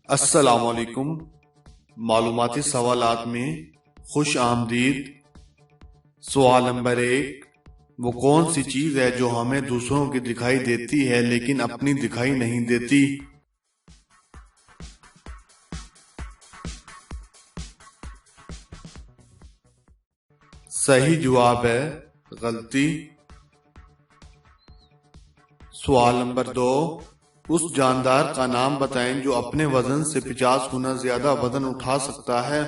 अस्सलामुअलैकुम। मालूमाती सवालात में खुश आमदीद। सवाल नंबर 1, वो कौन सी चीज है जो हमें दूसरों की दिखाई देती है लेकिन अपनी दिखाई नहीं देती? सही जवाब है गलती। सवाल नंबर 2, उस जानदार का नाम बताएं जो अपने वजन से 50 गुना ज्यादा वजन उठा सकता है।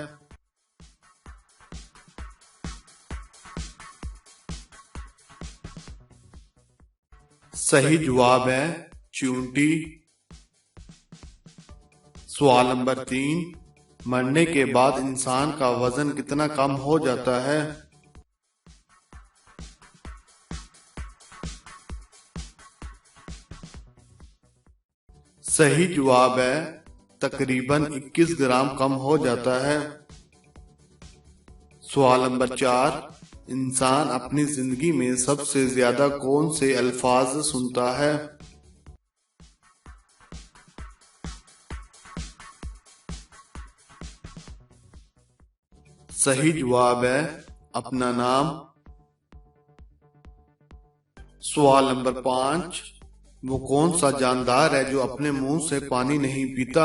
सही जवाब है चींटी। सवाल नंबर 3, मरने के बाद इंसान का वजन कितना कम हो जाता है? सही जवाब है तकरीबन 21 ग्राम कम हो जाता है। सवाल नंबर 4, इंसान अपनी जिंदगी में सबसे ज्यादा कौन से अल्फाज सुनता है? सही जवाब है अपना नाम। सवाल नंबर 5, वो कौन सा जानदार है जो अपने मुंह से पानी नहीं पीता?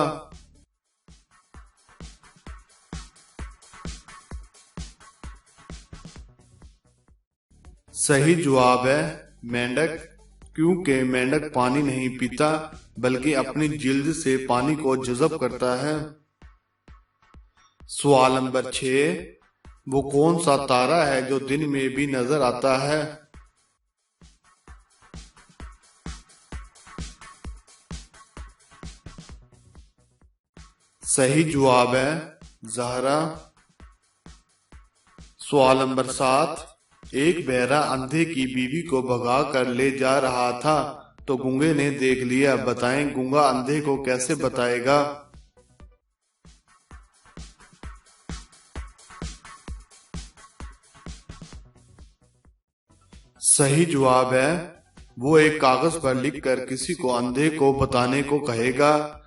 सही जवाब है मेंढक, क्योंकि मेंढक पानी नहीं पीता बल्कि अपनी जिल्द से पानी को जज़ब करता है। सवाल नंबर 6, वो कौन सा तारा है जो दिन में भी नजर आता है? सही जवाब है ज़हरा। सवाल नंबर 7, एक बहरा अंधे की बीवी को भगा कर ले जा रहा था तो गूंगे ने देख लिया। बताएं गूंगा अंधे को कैसे बताएगा? सही जवाब है वो एक कागज पर लिखकर किसी को अंधे को बताने को कहेगा,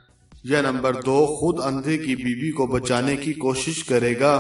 या नंबर 2, खुद अंधे की बीवी को बचाने की कोशिश करेगा।